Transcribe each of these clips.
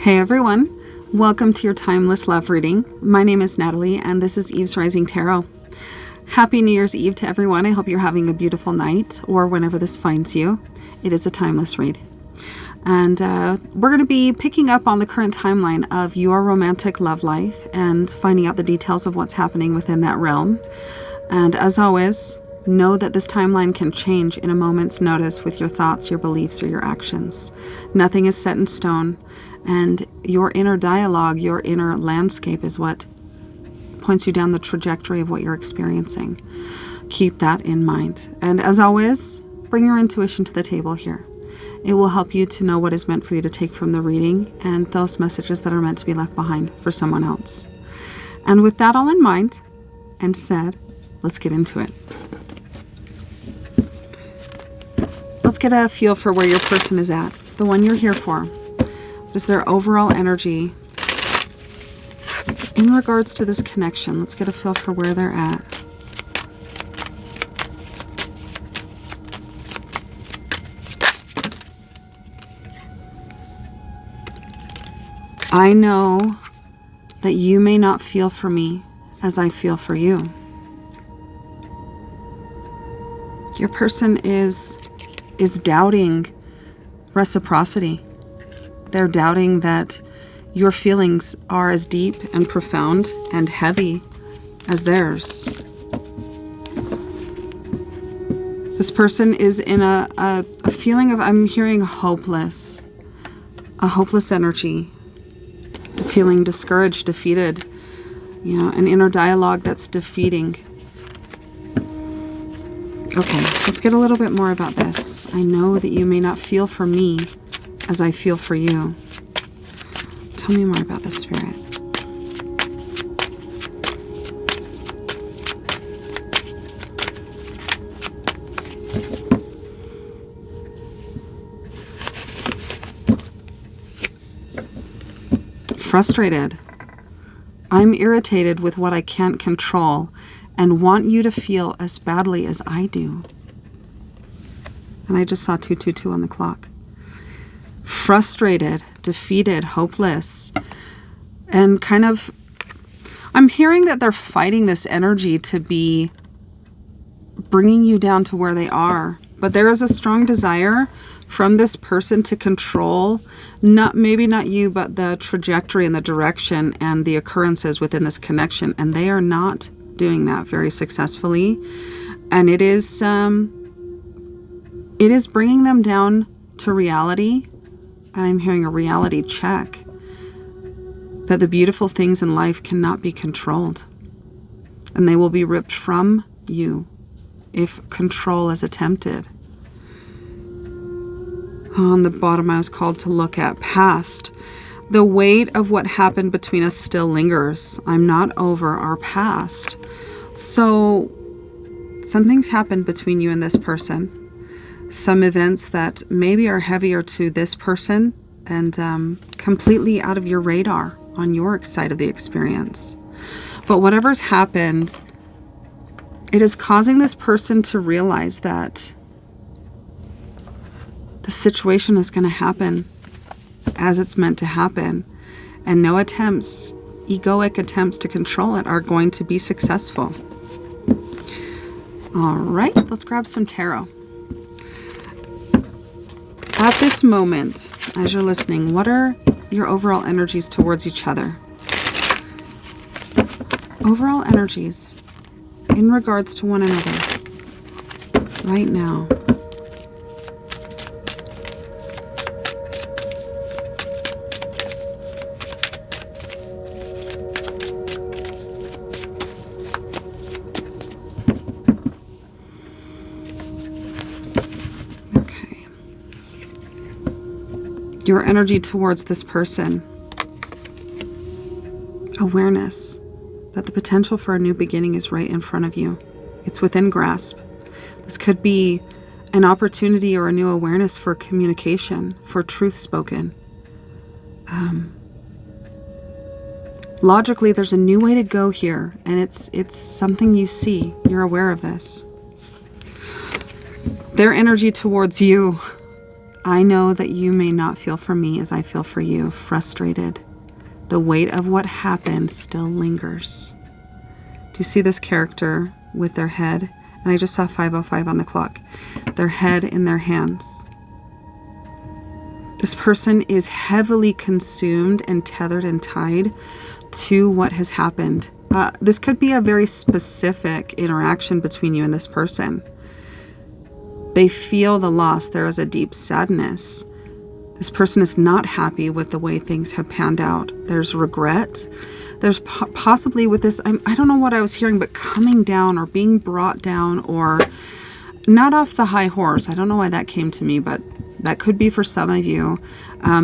Hey everyone, welcome to your Timeless Love reading. My name is Natalie and this is Eve's Rising Tarot. Happy New Year's Eve to everyone. I hope you're having a beautiful night or whenever this finds you. It is a timeless read. And we're going to be picking up on the current timeline of your romantic love life and finding out the details of what's happening within that realm. And as always, know that this timeline can change in a moment's notice with your thoughts, your beliefs, or your actions. Nothing is set in stone. And your inner dialogue, your inner landscape is what points you down the trajectory of what you're experiencing. Keep that in mind. And as always, bring your intuition to the table here. It will help you to know what is meant for you to take from the reading and those messages that are meant to be left behind for someone else. And with that all in mind and said, let's get into it. Let's get a feel for where your person is at, the one you're here for. What is their overall energy in regards to this connection? Let's get a feel for where they're at. I know that you may not feel for me as I feel for you. Your person is doubting reciprocity. They're doubting that your feelings are as deep and profound and heavy as theirs. This person is in a feeling of, I'm hearing hopeless, a hopeless energy, feeling discouraged, defeated, an inner dialogue that's defeating. Okay, let's get a little bit more about this. I know that you may not feel for me as I feel for you. Tell me more about the Spirit. Frustrated. I'm irritated with what I can't control and want you to feel as badly as I do. And I just saw 222 on the clock. Frustrated, defeated, hopeless, and I'm hearing that they're fighting this energy to be bringing you down to where they are. But there is a strong desire from this person to control, maybe not you, but the trajectory and the direction and the occurrences within this connection. And they are not doing that very successfully. And it is bringing them down to reality. And I'm hearing a reality check that the beautiful things in life cannot be controlled. And they will be ripped from you if control is attempted. On the bottom, I was called to look at past. The weight of what happened between us still lingers. I'm not over our past. So something's happened between you and this person. Some events that maybe are heavier to this person and completely out of your radar on your side of the experience. But whatever's happened, it is causing this person to realize that the situation is going to happen as it's meant to happen. And no attempts, egoic attempts to control it are going to be successful. All right, let's grab some tarot. At this moment, as you're listening, what are your overall energies towards each other? Overall energies in regards to one another right now. Your energy towards this person. Awareness that the potential for a new beginning is right in front of you. It's within grasp. This could be an opportunity or a new awareness for communication, for truth spoken. Logically, there's a new way to go here, and it's something you see. You're aware of this. Their energy towards you. I know that you may not feel for me as I feel for you, frustrated. The weight of what happened still lingers. Do you see this character with their head? And I just saw 5:05 on the clock. Their head in their hands. This person is heavily consumed and tethered and tied to what has happened. This could be a very specific interaction between you and this person. They feel the loss. There is a deep sadness. This person is not happy with the way things have panned out. There's regret. There's possibly with this, I don't know what I was hearing, but coming down or being brought down or not off the high horse. I don't know why that came to me, but that could be for some of you,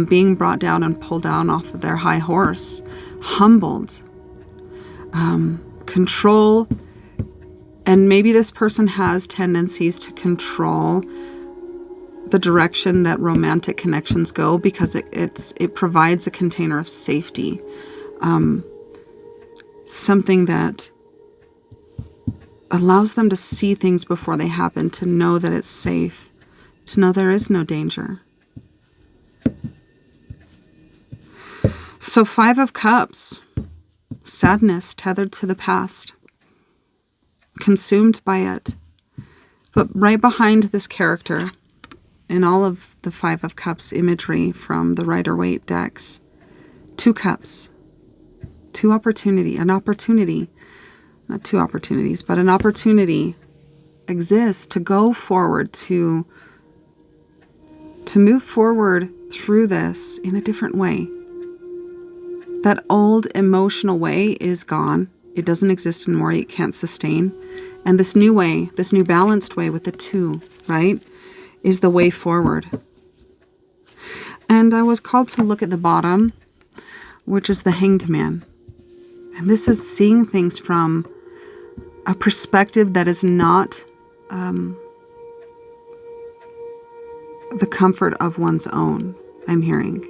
being brought down and pulled down off of their high horse, humbled, control. And maybe this person has tendencies to control the direction that romantic connections go because it provides a container of safety. Something that allows them to see things before they happen, to know that it's safe, to know there is no danger. So 5 of Cups, sadness, tethered to the past, consumed by it. But right behind this character, in all of the 5 of Cups imagery from the Rider-Waite decks, 2 cups, an opportunity, not 2 opportunities, but an opportunity exists to go forward, to move forward through this in a different way. That old emotional way is gone. It doesn't exist anymore. It can't sustain. And this new way, this new balanced way with the 2, right, is the way forward. And I was called to look at the bottom, which is the Hanged Man. And this is seeing things from a perspective that is not the comfort of one's own, I'm hearing.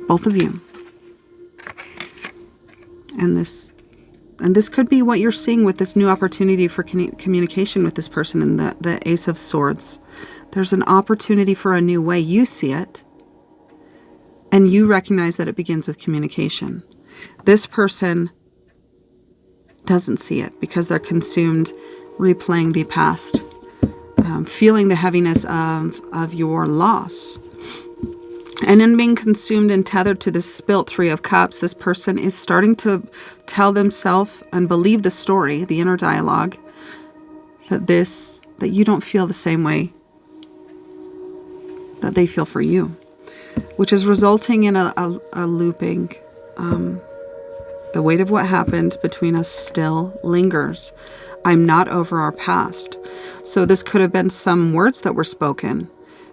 Both of you. And this could be what you're seeing with this new opportunity for communication with this person in the Ace of Swords. There's an opportunity for a new way. You see it. And you recognize that it begins with communication. This person doesn't see it because they're consumed replaying the past, feeling the heaviness of your loss. And in being consumed and tethered to this spilt 3 of Cups, this person is starting to tell themselves and believe the story, the inner dialogue, that you don't feel the same way that they feel for you, which is resulting in a looping. The weight of what happened between us still lingers. I'm not over our past. So this could have been some words that were spoken.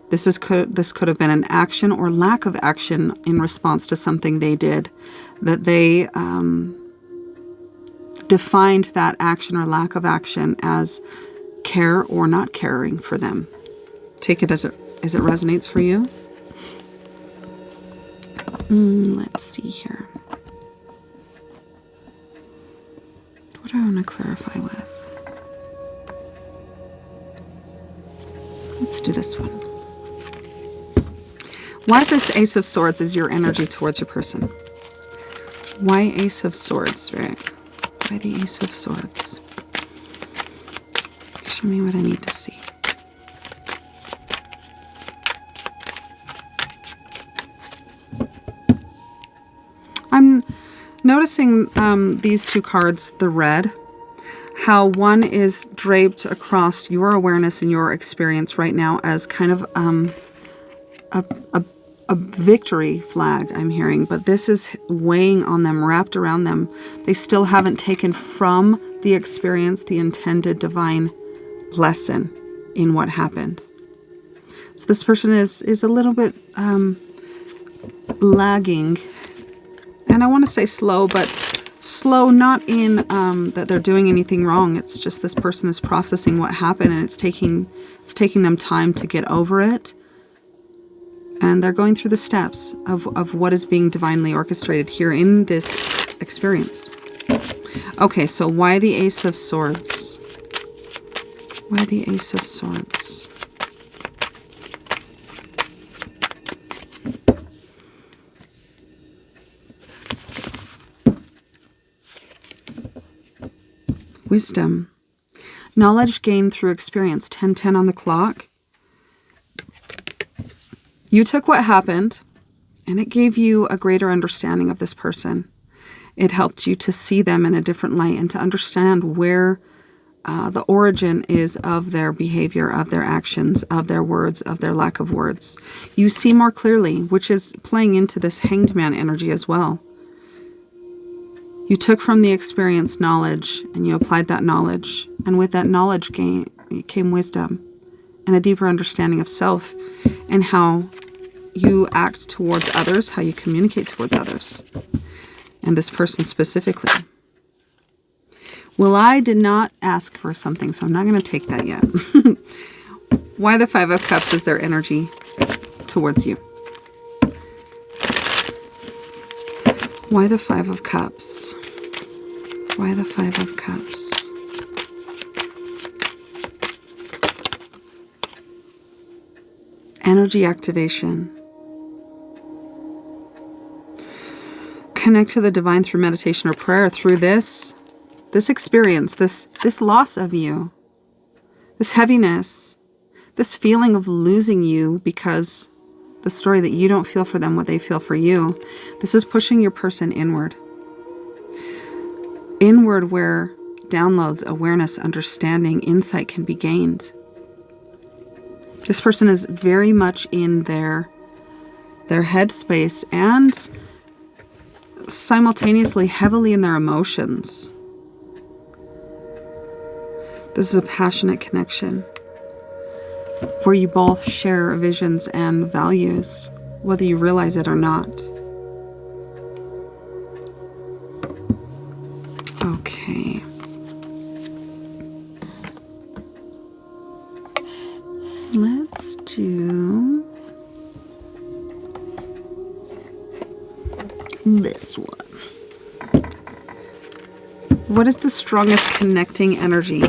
This could have been an action or lack of action in response to something they did, that they defined that action or lack of action as care or not caring for them. Take it as it resonates for you. Let's see here. What do I want to clarify with? Let's do this one. Why this Ace of Swords is your energy towards your person? Why Ace of Swords, right? Why the Ace of Swords? Show me what I need to see. I'm noticing these 2 cards, the red, how one is draped across your awareness and your experience right now as kind of a victory flag, I'm hearing, but this is weighing on them, wrapped around them. They still haven't taken from the experience the intended divine lesson in what happened. So this person is a little bit lagging. And I want to say slow, but slow not in that they're doing anything wrong. It's just this person is processing what happened, and it's taking them time to get over it. And they're going through the steps of what is being divinely orchestrated here in this experience. Okay, so why the Ace of Swords? Why the Ace of Swords? Wisdom. Knowledge gained through experience. 10:10 on the clock. You took what happened and it gave you a greater understanding of this person. It helped you to see them in a different light and to understand where the origin is of their behavior, of their actions, of their words, of their lack of words. You see more clearly, which is playing into this hanged man energy as well. You took from the experience knowledge and you applied that knowledge. And with that knowledge came wisdom and a deeper understanding of self and how you act towards others, how you communicate towards others. And this person specifically. Well, I did not ask for something, so I'm not going to take that yet. Why the Five of Cups is their energy towards you? Why the Five of Cups? Why the Five of Cups? Energy activation. Connect to the divine through meditation or prayer. Through this experience, this loss of you, this heaviness, this feeling of losing you because the story that you don't feel for them, what they feel for you, this is pushing your person inward. Inward where downloads, awareness, understanding, insight can be gained. This person is very much in their headspace and simultaneously heavily in their emotions. This is a passionate connection where you both share visions and values, whether you realize it or not. Okay. Let's do this one. What is the strongest connecting energy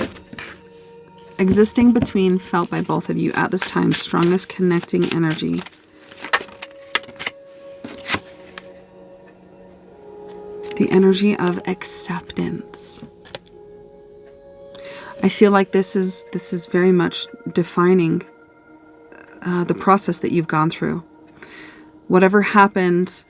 existing between, felt by both of you at this time? Strongest connecting energy. The energy of acceptance. I feel like this is very much defining the process that you've gone through. Whatever happened,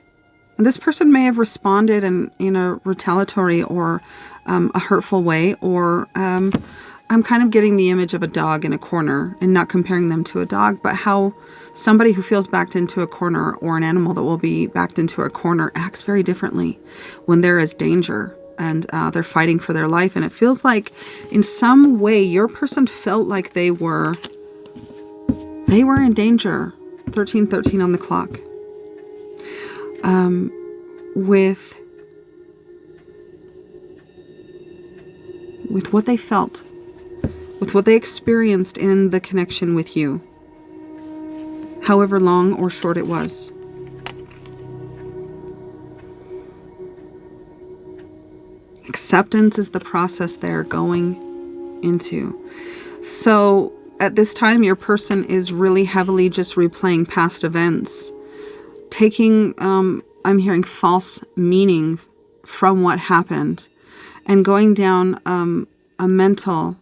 and this person may have responded in a retaliatory or a hurtful way, or I'm kind of getting the image of a dog in a corner and not comparing them to a dog, but how somebody who feels backed into a corner or an animal that will be backed into a corner acts very differently when there is danger and they're fighting for their life. And it feels like in some way your person felt like they were in danger. 13:13 on the clock. With what they felt, with what they experienced in the connection with you, however long or short it was. Acceptance is the process they're going into. So at this time, your person is really heavily just replaying past events, taking, I'm hearing false meaning from what happened, and going down a mental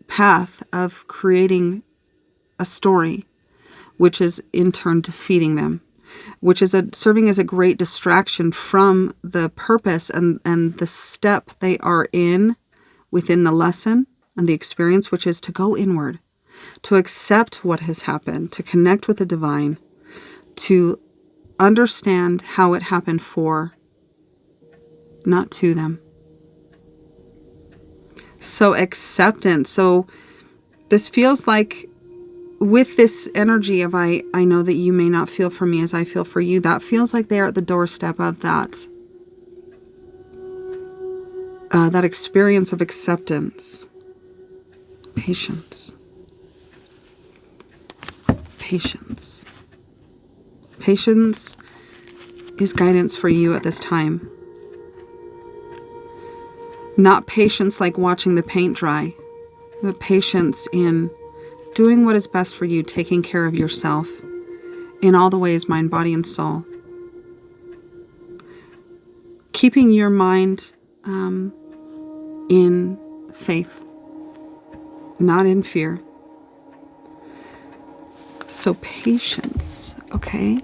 path of creating a story, which is in turn defeating them, which is serving as a great distraction from the purpose and the step they are in within the lesson and the experience, which is to go inward, to accept what has happened, to connect with the divine, to understand how it happened for, not to them. So acceptance. So this feels like with this energy of I know that you may not feel for me as I feel for you, that feels like they're at the doorstep of that experience of acceptance. Patience. Patience. Patience is guidance for you at this time. Not patience like watching the paint dry, but patience in doing what is best for you, taking care of yourself in all the ways, mind, body, and soul. Keeping your mind in faith, not in fear. So patience, okay?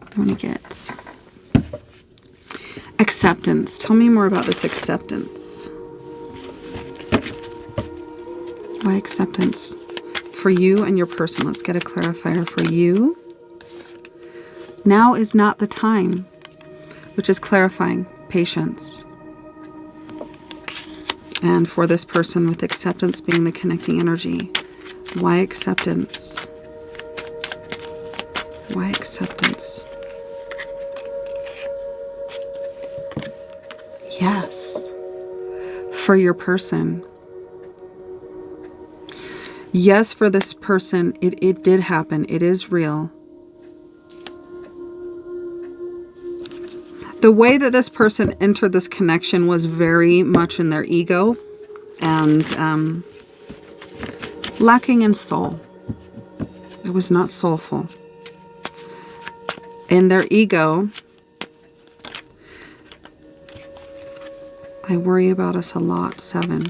I'm going to get acceptance. Tell me more about this acceptance. Why acceptance? For you and your person. Let's get a clarifier for you. Now is not the time, which is clarifying. Patience. And for this person, with acceptance being the connecting energy. Why acceptance? Why acceptance? Yes. For your person. Yes, for this person, it did happen. It is real. The way that this person entered this connection was very much in their ego and lacking in soul. It was not soulful. In their ego, I worry about us a lot, 7.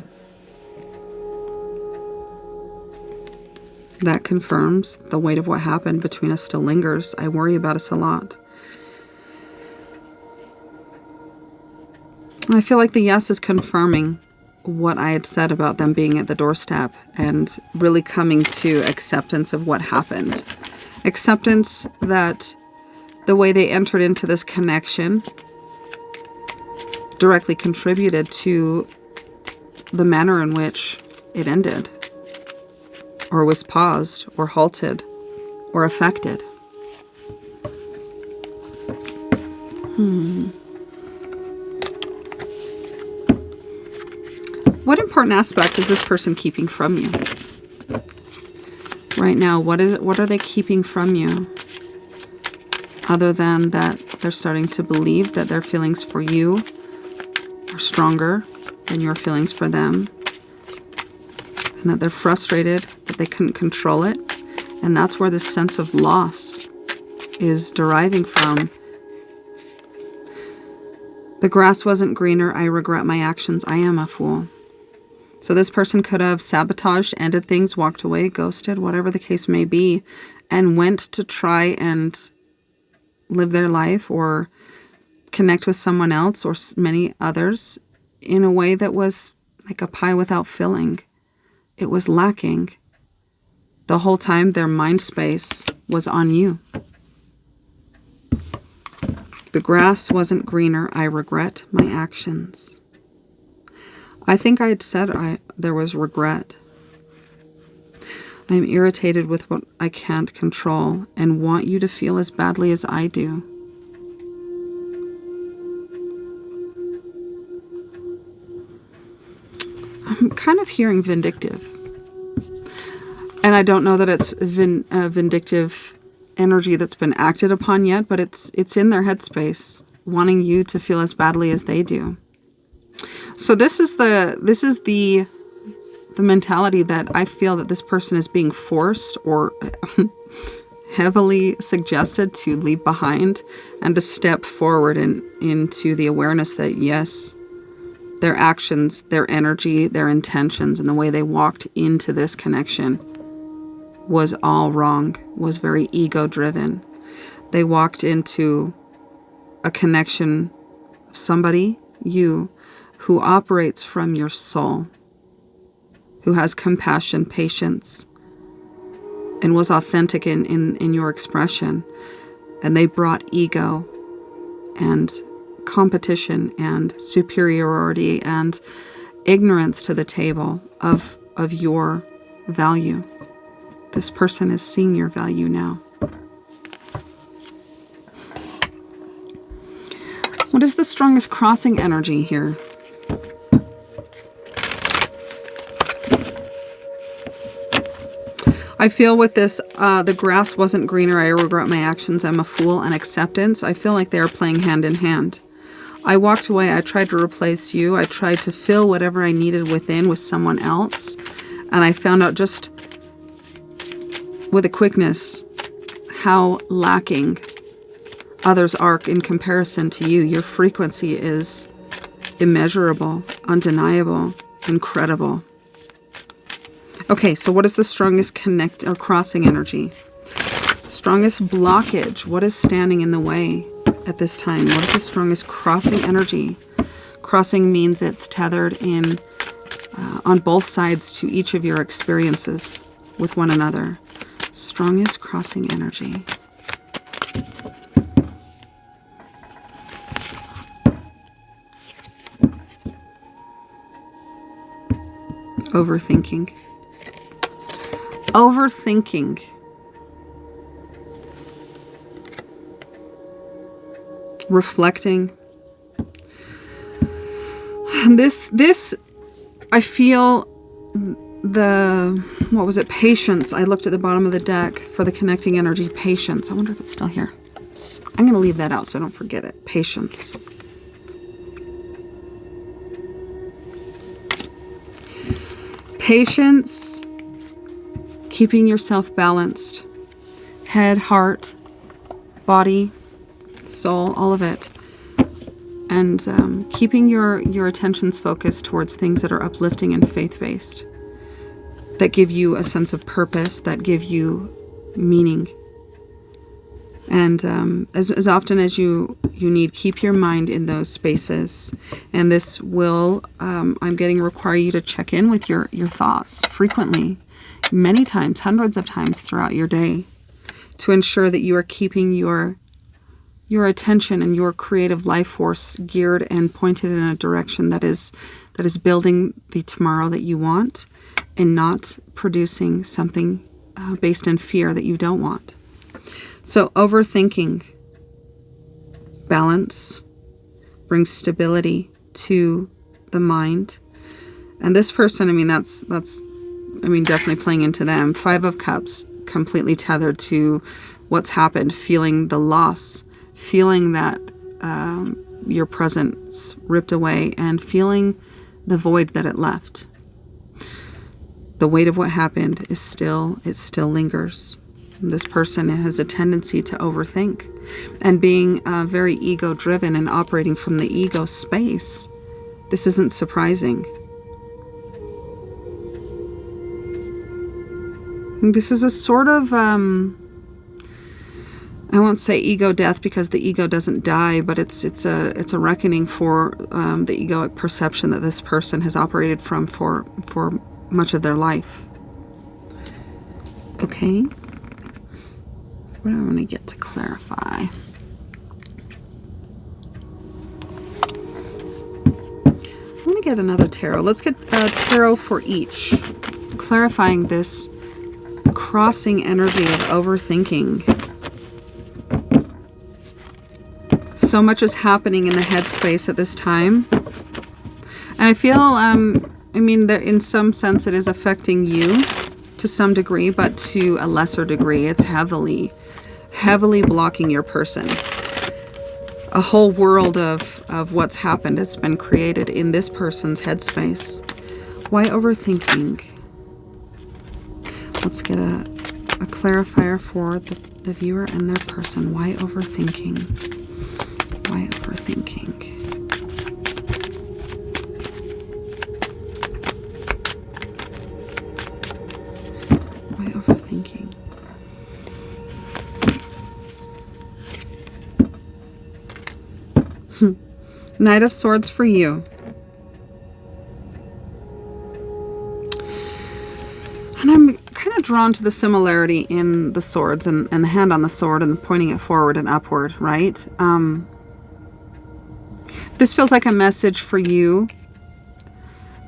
That confirms the weight of what happened between us still lingers. I worry about us a lot. I feel like the yes is confirming what I had said about them being at the doorstep and really coming to acceptance of what happened. Acceptance that the way they entered into this connection directly contributed to the manner in which it ended, or was paused, or halted, or affected. What important aspect is this person keeping from you? Right now, what are they keeping from you? Other than that they're starting to believe that their feelings for you are stronger than your feelings for them. And that they're frustrated that they couldn't control it. And that's where this sense of loss is deriving from. The grass wasn't greener. I regret my actions. I am a fool. So this person could have sabotaged, ended things, walked away, ghosted, whatever the case may be, and went to try and live their life or connect with someone else or many others in a way that was like a pie without filling. It was lacking. The whole time their mind space was on you. The grass wasn't greener. I regret my actions. I think I had said there was regret. I'm irritated with what I can't control and want you to feel as badly as I do. I'm kind of hearing vindictive. And I don't know that it's vindictive energy that's been acted upon yet, but it's in their headspace, wanting you to feel as badly as they do. So this is the mentality that I feel that this person is being forced or heavily suggested to leave behind and to step forward into the awareness that yes, their actions, their energy, their intentions, and the way they walked into this connection was all wrong, was very ego-driven. They walked into a connection of somebody, you, who operates from your soul, who has compassion, patience, and was authentic in your expression. And they brought ego and competition and superiority and ignorance to the table of your value. This person is seeing your value now. What is the strongest crossing energy here? I feel with this, the grass wasn't greener. I regret my actions. I'm a fool. And acceptance. I feel like they are playing hand in hand. I walked away. I tried to replace you. I tried to fill whatever I needed within with someone else. And I found out just with a quickness how lacking others are in comparison to you. Your frequency is immeasurable, undeniable, incredible. Okay, so what is the strongest connect or crossing energy? Strongest blockage. What is standing in the way at this time? What is the strongest crossing energy? Crossing means it's tethered in on both sides to each of your experiences with one another. Strongest crossing energy. Overthinking. Overthinking. Reflecting. This I feel what was it? Patience. I looked at the bottom of the deck for the connecting energy. Patience. I wonder if it's still here. I'm going to leave that out so I don't forget it. Patience. Patience. Keeping yourself balanced. Head, heart, body, soul, all of it. And keeping your attentions focused towards things that are uplifting and faith-based, that give you a sense of purpose, that give you meaning. And as often as you need, keep your mind in those spaces. And this will, I'm getting require you to check in with your thoughts frequently, many times, hundreds of times throughout your day, to ensure that you are keeping your attention and your creative life force geared and pointed in a direction that is building the tomorrow that you want, and not producing something based in fear that you don't want. So overthinking, balance, brings stability to the mind. And this person, that's definitely playing into them. 5 of Cups, completely tethered to what's happened, feeling the loss, feeling that your presence ripped away, and feeling the void that it left. The weight of what happened it still lingers. This person has a tendency to overthink, and being very ego-driven and operating from the ego space, this isn't surprising. This is a sort of I won't say ego death, because the ego doesn't die, but it's a reckoning for the egoic perception that this person has operated from for much of their life. Okay, what do I want to get to clarify? I want to get another tarot. Let's get a tarot for each, clarifying this crossing energy of overthinking. So much is happening in the headspace at this time. And I feel, that in some sense it is affecting you to some degree, but to a lesser degree. It's heavily blocking your person. A whole world of what's happened has been created in this person's headspace. Why overthinking? Let's get a clarifier for the viewer and their person. Why overthinking? Why overthinking? Why overthinking? Knight of Swords for you. And I'm kind of drawn to the similarity in the swords and the hand on the sword and pointing it forward and upward, right? This feels like a message for you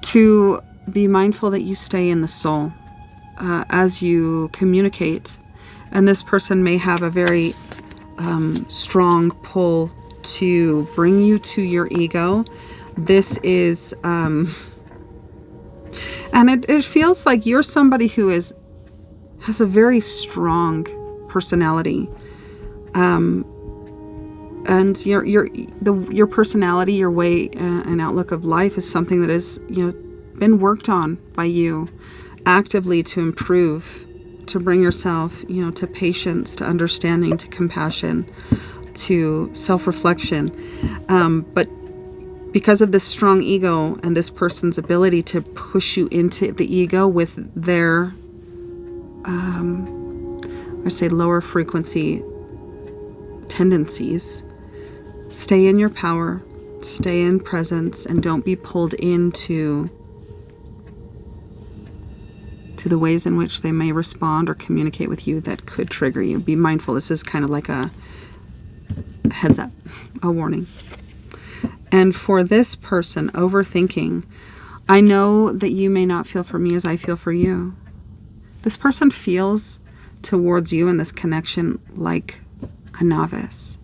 to be mindful that you stay in the soul as you communicate. And this person may have a very strong pull to bring you to your ego. This is, and it feels like you're somebody who has a very strong personality. And your personality, your way and outlook of life is something that has, been worked on by you actively to improve, to bring yourself, to patience, to understanding, to compassion, to self-reflection. But Because of this strong ego and this person's ability to push you into the ego with their, I say, lower frequency tendencies, stay in your power, stay in presence, and don't be pulled into the ways in which they may respond or communicate with you that could trigger you. Be mindful. This is kind of like a heads up, a warning. And for this person, overthinking, I know that you may not feel for me as I feel for you. This person feels towards you in this connection like a novice.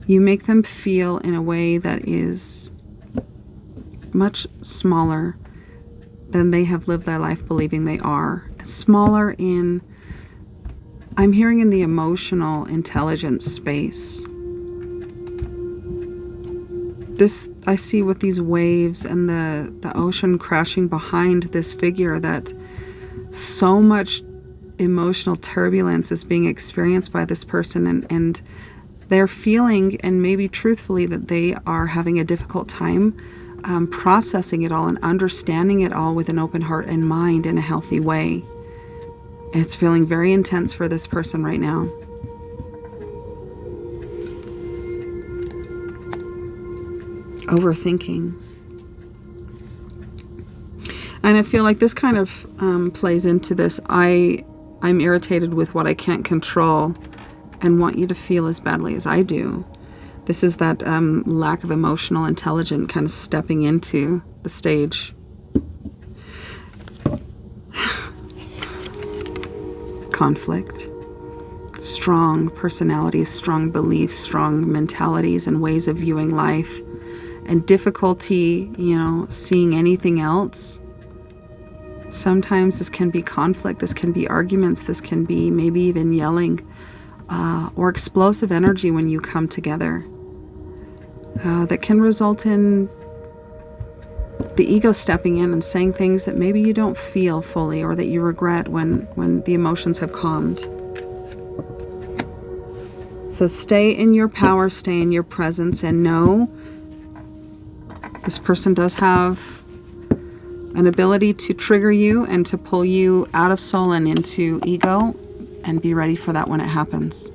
You make them feel in a way that is much smaller than they have lived their life believing they are. Smaller in, I'm hearing, in the emotional intelligence space. This, I see with these waves and the ocean crashing behind this figure, that so much emotional turbulence is being experienced by this person, and they're feeling, and maybe truthfully, that they are having a difficult time processing it all and understanding it all with an open heart and mind in a healthy way. It's feeling very intense for this person right now. Overthinking. And I feel like this kind of plays into this. I'm irritated with what I can't control and want you to feel as badly as I do. This is that lack of emotional intelligence kind of stepping into the stage. Conflict. Strong personalities, strong beliefs, strong mentalities and ways of viewing life. And difficulty, seeing anything else. Sometimes this can be conflict, this can be arguments, this can be maybe even yelling or explosive energy when you come together. That can result in the ego stepping in and saying things that maybe you don't feel fully or that you regret when the emotions have calmed. So stay in your power, stay in your presence, and know this person does have an ability to trigger you and to pull you out of soul and into ego, and be ready for that when it happens.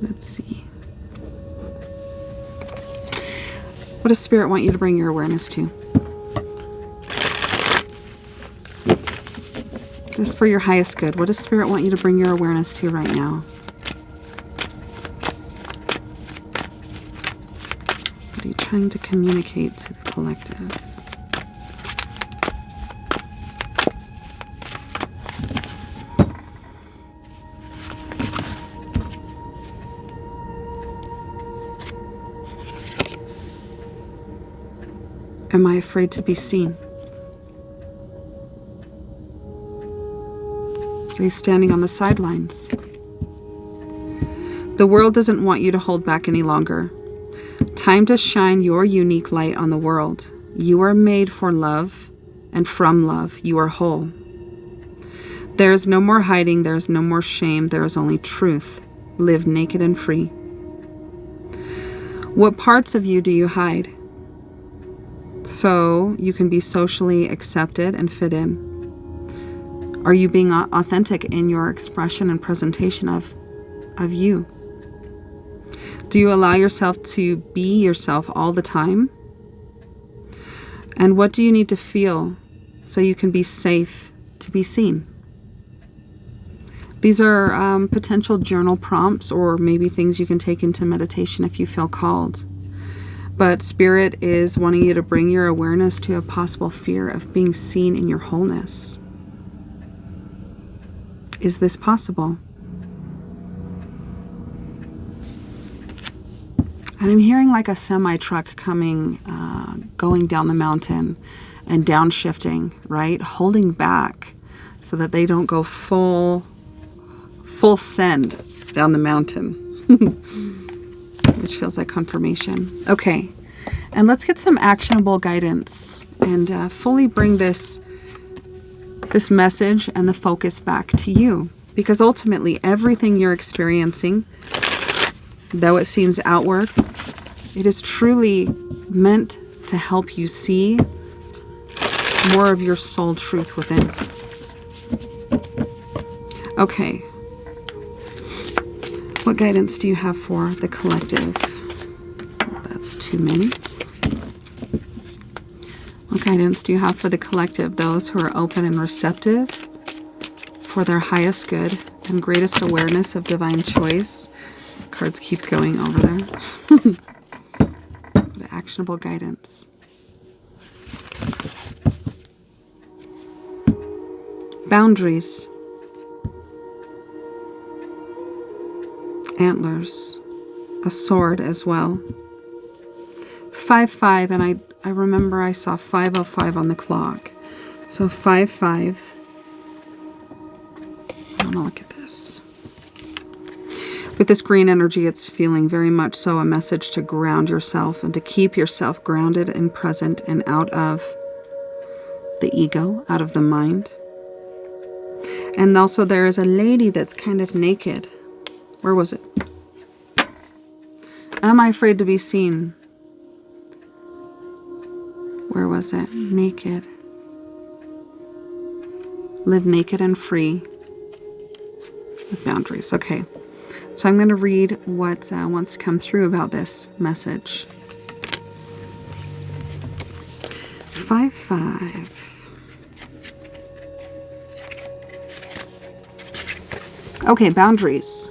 Let's see. What does Spirit want you to bring your awareness to? Just for your highest good, what does Spirit want you to bring your awareness to right now? What are you trying to communicate to the collective? Am I afraid to be seen? Are you standing on the sidelines? The world doesn't want you to hold back any longer. Time to shine your unique light on the world. You are made for love, and from love, you are whole. There is no more hiding, there is no more shame, there is only truth. Live naked and free. What parts of you do you hide? So you can be socially accepted and fit in. Are you being authentic in your expression and presentation of you? Do you allow yourself to be yourself all the time? And what do you need to feel so you can be safe to be seen? These are potential journal prompts, or maybe things you can take into meditation if you feel called. But Spirit is wanting you to bring your awareness to a possible fear of being seen in your wholeness. Is this possible? And I'm hearing like a semi-truck coming, going down the mountain and downshifting, right? Holding back so that they don't go full send down the mountain, which feels like confirmation. Okay, and let's get some actionable guidance and fully bring this this message and the focus back to you. Because ultimately, everything you're experiencing, though it seems outward, it is truly meant to help you see more of your soul truth within. Okay. What guidance do you have for the collective? That's too many. What guidance do you have for the collective, those who are open and receptive for their highest good and greatest awareness of divine choice? Cards keep going over there. Actionable guidance. Boundaries. Antlers. A sword as well. 5-5, and I remember I saw 5:05 on the clock. So 5-5. I want to look at this. With this green energy, it's feeling very much so a message to ground yourself and to keep yourself grounded and present and out of the ego, out of the mind. And also there is a lady that's kind of naked. Where was it? Am I afraid to be seen? Where was it? Naked. Live naked and free with boundaries. Okay. So I'm going to read what wants to come through about this message. 5-5. Okay, boundaries.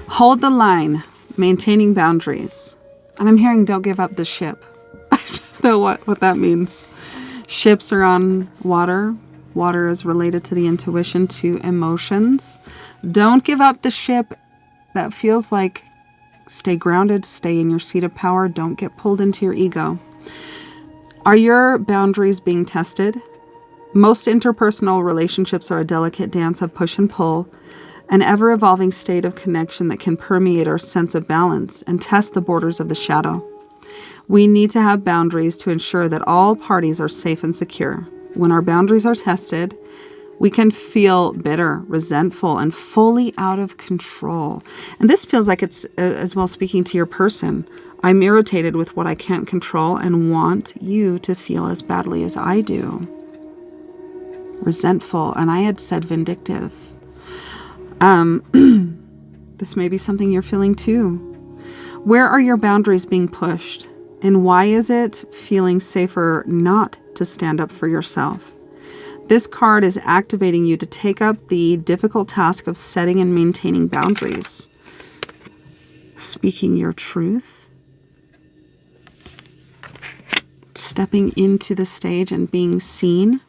Hold the line, maintaining boundaries. And I'm hearing don't give up the ship. I don't know what that means. Ships are on water. Water is related to the intuition, to emotions. Don't give up the ship. That feels like stay grounded, stay in your seat of power. Don't get pulled into your ego. Are your boundaries being tested? Most interpersonal relationships are a delicate dance of push and pull, an ever-evolving state of connection that can permeate our sense of balance and test the borders of the shadow. We need to have boundaries to ensure that all parties are safe and secure. When our boundaries are tested, we can feel bitter, resentful, and fully out of control. And this feels like it's as well speaking to your person. I'm irritated with what I can't control and want you to feel as badly as I do. Resentful, and I had said vindictive. This may be something you're feeling too. Where are your boundaries being pushed? And why is it feeling safer not to stand up for yourself? This card is activating you to take up the difficult task of setting and maintaining boundaries. Speaking your truth. Stepping into the stage and being seen.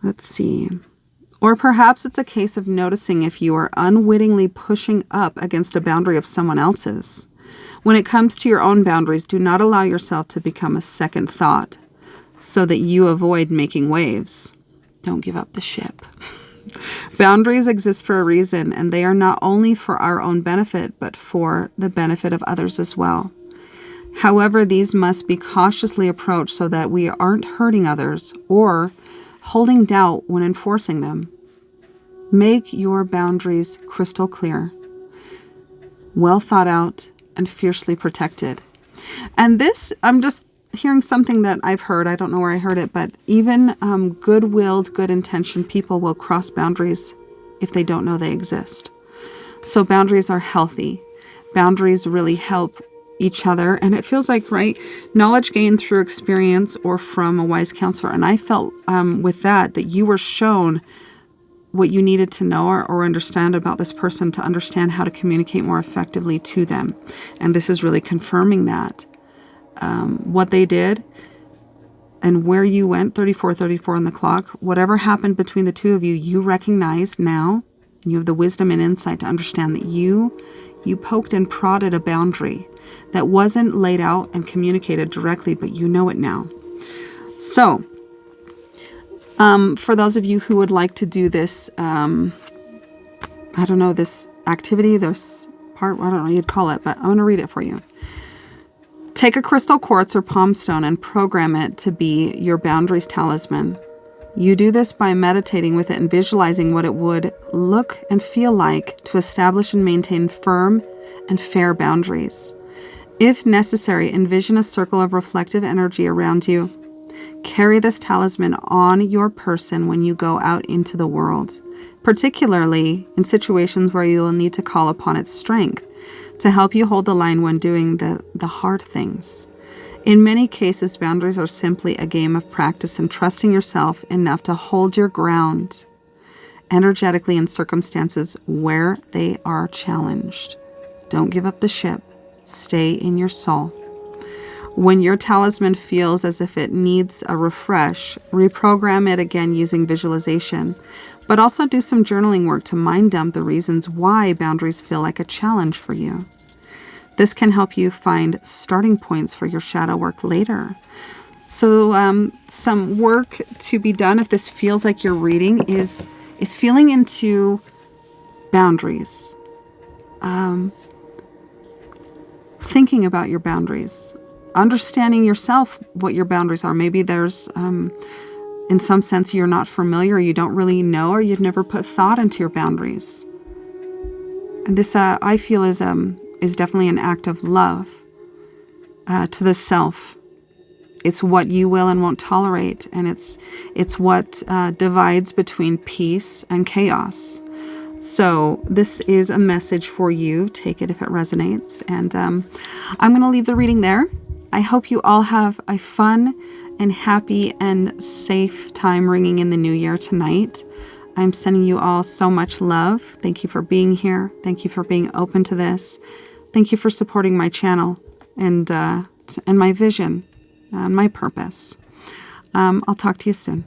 Let's see. Or perhaps it's a case of noticing if you are unwittingly pushing up against a boundary of someone else's. When it comes to your own boundaries, do not allow yourself to become a second thought so that you avoid making waves. Don't give up the ship. Boundaries exist for a reason, and they are not only for our own benefit, but for the benefit of others as well. However, these must be cautiously approached so that we aren't hurting others or holding doubt when enforcing them. Make your boundaries crystal clear, well thought out, and fiercely protected. And this, I'm just hearing something that I've heard. I don't know where I heard it, but even good-willed, good-intentioned people will cross boundaries if they don't know they exist. So boundaries are healthy. Boundaries really help each other. And it feels like, right, knowledge gained through experience or from a wise counselor. And I felt with that you were shown what you needed to know or understand about this person to understand how to communicate more effectively to them. And this is really confirming that. What they did and where you went, 34 on the clock, whatever happened between the two of you, you recognize now, and you have the wisdom and insight to understand that you poked and prodded a boundary that wasn't laid out and communicated directly, but you know it now. So, for those of you who would like to do this, this activity, this part, I don't know what you'd call it, but I'm going to read it for you. Take a crystal quartz or palm stone and program it to be your boundaries talisman. You do this by meditating with it and visualizing what it would look and feel like to establish and maintain firm and fair boundaries. If necessary, envision a circle of reflective energy around you. Carry this talisman on your person when you go out into the world, particularly in situations where you will need to call upon its strength to help you hold the line when doing the hard things. In many cases, boundaries are simply a game of practice and trusting yourself enough to hold your ground energetically in circumstances where they are challenged. Don't give up the ship. Stay in your soul. When your talisman feels as if it needs a refresh, reprogram it again using visualization, but also do some journaling work to mind dump the reasons why boundaries feel like a challenge for you. This can help you find starting points for your shadow work later. So some work to be done if this feels like you're reading is feeling into boundaries. Thinking about your boundaries. Understanding yourself what your boundaries are. Maybe there's, in some sense, you're not familiar, you don't really know, or you've never put thought into your boundaries. And this, I feel, is definitely an act of love to the self. It's what you will and won't tolerate, and it's what divides between peace and chaos. So this is a message for you. Take it if it resonates. And I'm going to leave the reading there. I hope you all have a fun and happy and safe time ringing in the new year tonight. I'm sending you all so much love. Thank you for being here. Thank you for being open to this. Thank you for supporting my channel and my vision and my purpose. I'll talk to you soon.